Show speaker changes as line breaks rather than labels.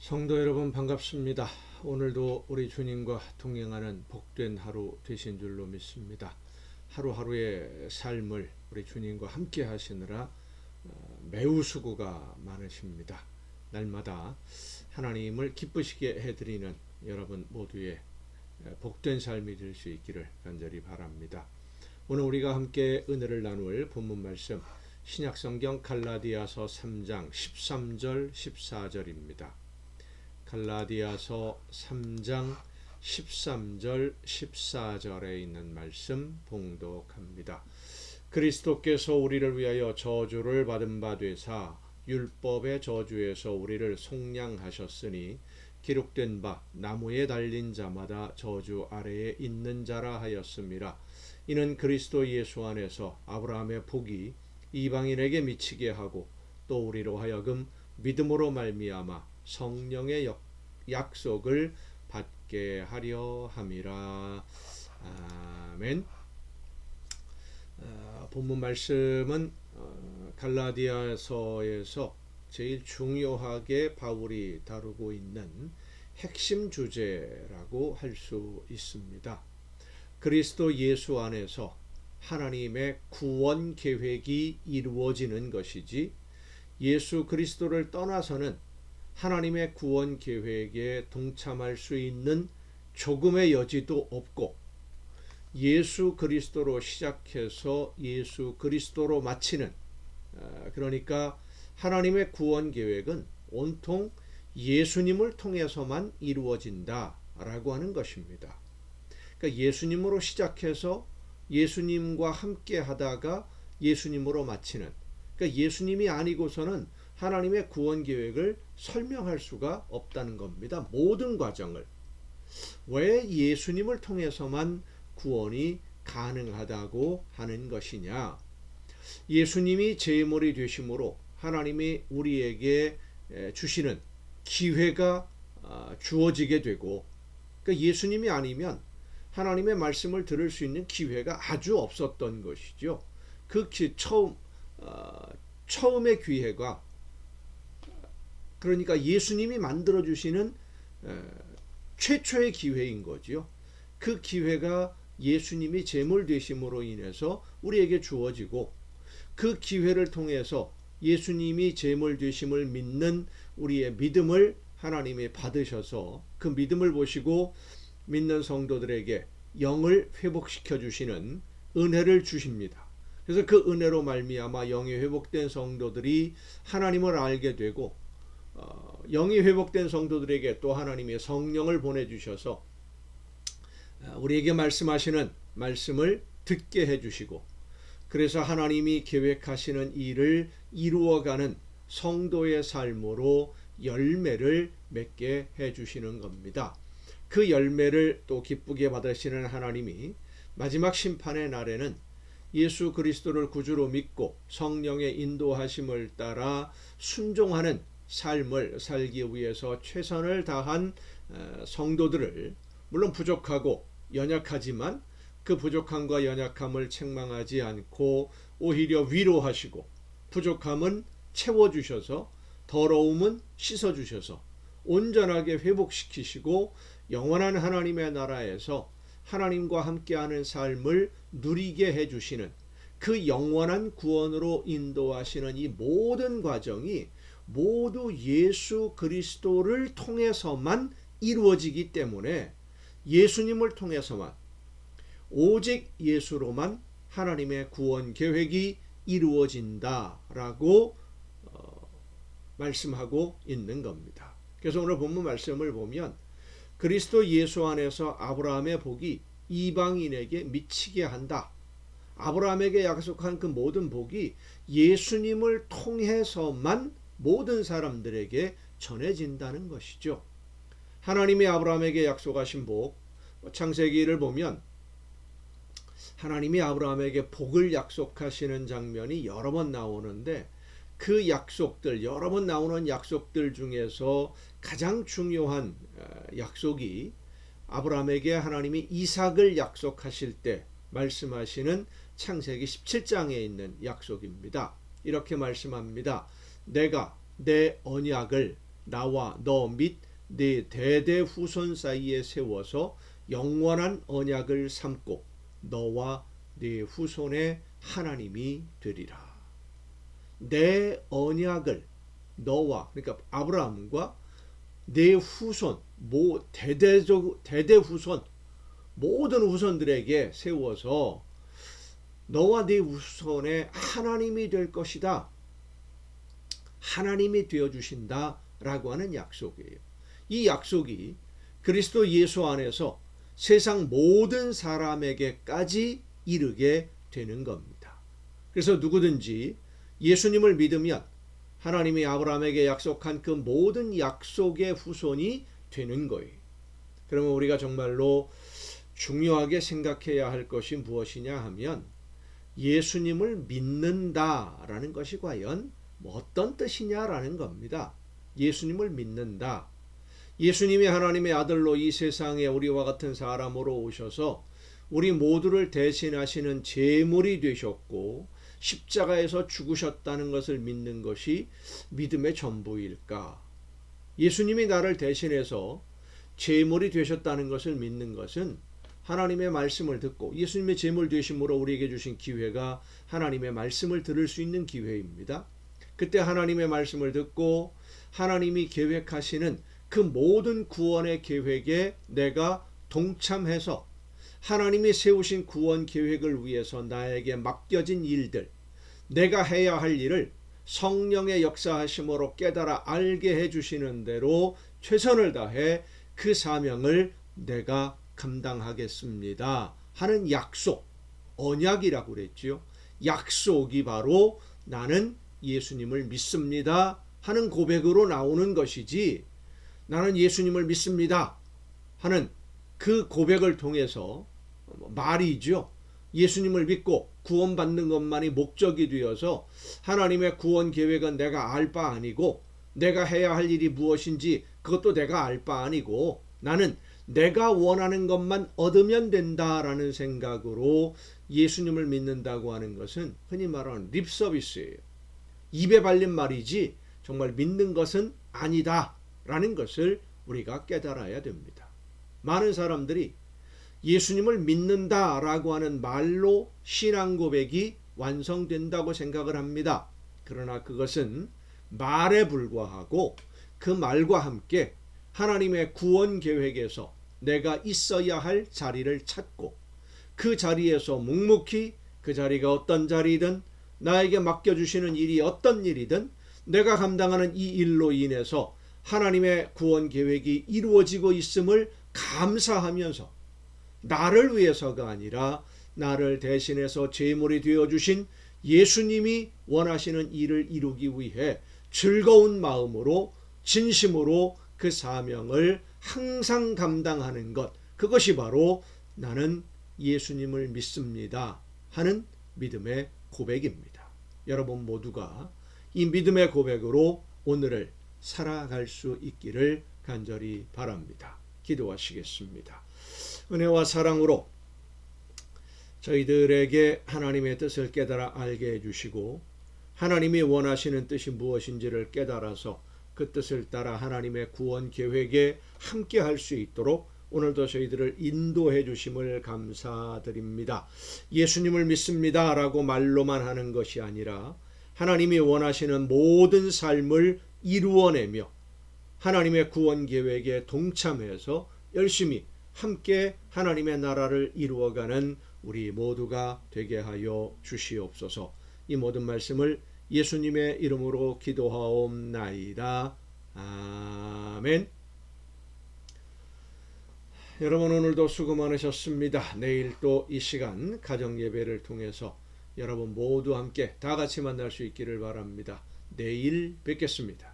성도 여러분 반갑습니다. 오늘도 우리 주님과 동행하는 복된 하루 되신 줄로 믿습니다. 하루하루의 삶을 우리 주님과 함께 하시느라 매우 수고가 많으십니다. 날마다 하나님을 기쁘시게 해드리는 여러분 모두의 복된 삶이 될 수 있기를 간절히 바랍니다. 오늘 우리가 함께 은혜를 나눌 본문 말씀 신약성경 갈라디아서 3장 13절 14절입니다. 갈라디아서 3장 13절 14절에 있는 말씀 봉독합니다. 그리스도께서 우리를 위하여 저주를 받은 바 되사 율법의 저주에서 우리를 속량하셨으니 기록된 바 나무에 달린 자마다 저주 아래에 있는 자라 하였음이라. 이는 그리스도 예수 안에서 아브라함의 복이 이방인에게 미치게 하고 또 우리로 하여금 믿음으로 말미암아 성령의 약속을 받게 하려 함이라. 아멘. 본문 말씀은 갈라디아서에서 제일 중요하게 바울이 다루고 있는 핵심 주제라고 할 수 있습니다. 그리스도 예수 안에서 하나님의 구원 계획이 이루어지는 것이지 예수 그리스도를 떠나서는 하나님의 구원 계획에 동참할 수 있는 조금의 여지도 없고 예수 그리스도로 시작해서 예수 그리스도로 마치는 그러니까 하나님의 구원 계획은 온통 예수님을 통해서만 이루어진다라고 하는 것입니다. 그러니까 예수님으로 시작해서 예수님과 함께 하다가 예수님으로 마치는 그러니까 예수님이 아니고서는 하나님의 구원 계획을 설명할 수가 없다는 겁니다. 모든 과정을. 왜 예수님을 통해서만 구원이 가능하다고 하는 것이냐? 예수님이 제물이 되심으로 하나님이 우리에게 주시는 기회가 주어지게 되고 그러니까 예수님이 아니면 하나님의 말씀을 들을 수 있는 기회가 아주 없었던 것이죠. 그 처음의 기회가 그러니까 예수님이 만들어주시는 최초의 기회인 거죠. 그 기회가 예수님이 제물 되심으로 인해서 우리에게 주어지고 그 기회를 통해서 예수님이 제물 되심을 믿는 우리의 믿음을 하나님이 받으셔서 그 믿음을 보시고 믿는 성도들에게 영을 회복시켜 주시는 은혜를 주십니다. 그래서 그 은혜로 말미암아 영이 회복된 성도들이 하나님을 알게 되고 영이 회복된 성도들에게 또 하나님의 성령을 보내주셔서 우리에게 말씀하시는 말씀을 듣게 해주시고 그래서 하나님이 계획하시는 일을 이루어가는 성도의 삶으로 열매를 맺게 해주시는 겁니다. 그 열매를 또 기쁘게 받으시는 하나님이 마지막 심판의 날에는 예수 그리스도를 구주로 믿고 성령의 인도하심을 따라 순종하는 삶을 살기 위해서 최선을 다한 성도들을 물론 부족하고 연약하지만 그 부족함과 연약함을 책망하지 않고 오히려 위로하시고 부족함은 채워주셔서 더러움은 씻어주셔서 온전하게 회복시키시고 영원한 하나님의 나라에서 하나님과 함께하는 삶을 누리게 해주시는 그 영원한 구원으로 인도하시는 이 모든 과정이 모두 예수 그리스도를 통해서만 이루어지기 때문에 예수님을 통해서만 오직 예수로만 하나님의 구원 계획이 이루어진다라고 말씀하고 있는 겁니다. 그래서 오늘 본문 말씀을 보면 그리스도 예수 안에서 아브라함의 복이 이방인에게 미치게 한다. 아브라함에게 약속한 그 모든 복이 예수님을 통해서만 모든 사람들에게 전해진다는 것이죠. 하나님이 아브라함에게 약속하신 복, 창세기를 보면 하나님이 아브라함에게 복을 약속하시는 장면이 여러 번 나오는데 그 약속들, 여러 번 나오는 약속들 중에서 가장 중요한 약속이 아브라함에게 하나님이 이삭을 약속하실 때 말씀하시는 창세기 17장에 있는 약속입니다. 이렇게 말씀합니다. 내가 내 언약을 나와 너 및 네 대대 후손 사이에 세워서 영원한 언약을 삼고 너와 네 후손의 하나님이 되리라. 내 언약을 너와, 그러니까 아브라함과 내 후손, 대대 후손, 모든 후손들에게 세워서 너와 네 후손의 하나님이 될 것이다. 하나님이 되어주신다 라고 하는 약속이에요. 이 약속이 그리스도 예수 안에서 세상 모든 사람에게까지 이르게 되는 겁니다. 그래서 누구든지 예수님을 믿으면 하나님이 아브라함에게 약속한 그 모든 약속의 후손이 되는 거예요. 그러면 우리가 정말로 중요하게 생각해야 할 것이 무엇이냐 하면 예수님을 믿는다라는 것이 과연 어떤 뜻이냐라는 겁니다. 예수님을 믿는다. 예수님이 하나님의 아들로 이 세상에 우리와 같은 사람으로 오셔서 우리 모두를 대신하시는 제물이 되셨고 십자가에서 죽으셨다는 것을 믿는 것이 믿음의 전부일까? 예수님이 나를 대신해서 제물이 되셨다는 것을 믿는 것은 하나님의 말씀을 듣고 예수님의 제물 되심으로 우리에게 주신 기회가 하나님의 말씀을 들을 수 있는 기회입니다. 그때 하나님의 말씀을 듣고 하나님이 계획하시는 그 모든 구원의 계획에 내가 동참해서 하나님이 세우신 구원 계획을 위해서 나에게 맡겨진 일들, 내가 해야 할 일을 성령의 역사하심으로 깨달아 알게 해주시는 대로 최선을 다해 그 사명을 내가 감당하겠습니다 하는 약속, 언약이라고 그랬지요. 약속이 바로 나는 예수님을 믿습니다 하는 고백으로 나오는 것이지, 나는 예수님을 믿습니다 하는 그 고백을 통해서 말이죠. 예수님을 믿고 구원받는 것만이 목적이 되어서 하나님의 구원 계획은 내가 알 바 아니고 내가 해야 할 일이 무엇인지 그것도 내가 알 바 아니고 나는 내가 원하는 것만 얻으면 된다라는 생각으로 예수님을 믿는다고 하는 것은 흔히 말하는 립 서비스예요. 입에 발린 말이지 정말 믿는 것은 아니다라는 것을 우리가 깨달아야 됩니다. 많은 사람들이 예수님을 믿는다라고 하는 말로 신앙 고백이 완성된다고 생각을 합니다. 그러나 그것은 말에 불과하고 그 말과 함께 하나님의 구원 계획에서 내가 있어야 할 자리를 찾고 그 자리에서 묵묵히 그 자리가 어떤 자리든 나에게 맡겨주시는 일이 어떤 일이든 내가 감당하는 이 일로 인해서 하나님의 구원 계획이 이루어지고 있음을 감사하면서 나를 위해서가 아니라 나를 대신해서 제물이 되어주신 예수님이 원하시는 일을 이루기 위해 즐거운 마음으로 진심으로 그 사명을 항상 감당하는 것, 그것이 바로 나는 예수님을 믿습니다 하는 믿음의 고백입니다. 여러분 모두가 이 믿음의 고백으로 오늘을 살아갈 수 있기를 간절히 바랍니다. 기도하시겠습니다. 은혜와 사랑으로 저희들에게 하나님의 뜻을 깨달아 알게 해주시고 하나님이 원하시는 뜻이 무엇인지를 깨달아서 그 뜻을 따라 하나님의 구원 계획에 함께 할 수 있도록 오늘도 저희들을 인도해 주심을 감사드립니다. 예수님을 믿습니다 라고 말로만 하는 것이 아니라 하나님이 원하시는 모든 삶을 이루어내며 하나님의 구원 계획에 동참해서 열심히 함께 하나님의 나라를 이루어가는 우리 모두가 되게 하여 주시옵소서. 이 모든 말씀을 예수님의 이름으로 기도하옵나이다. 아멘. 여러분 오늘도 수고 많으셨습니다. 내일 또 이 시간 가정 예배를 통해서 여러분 모두 함께 다 같이 만날 수 있기를 바랍니다. 내일 뵙겠습니다.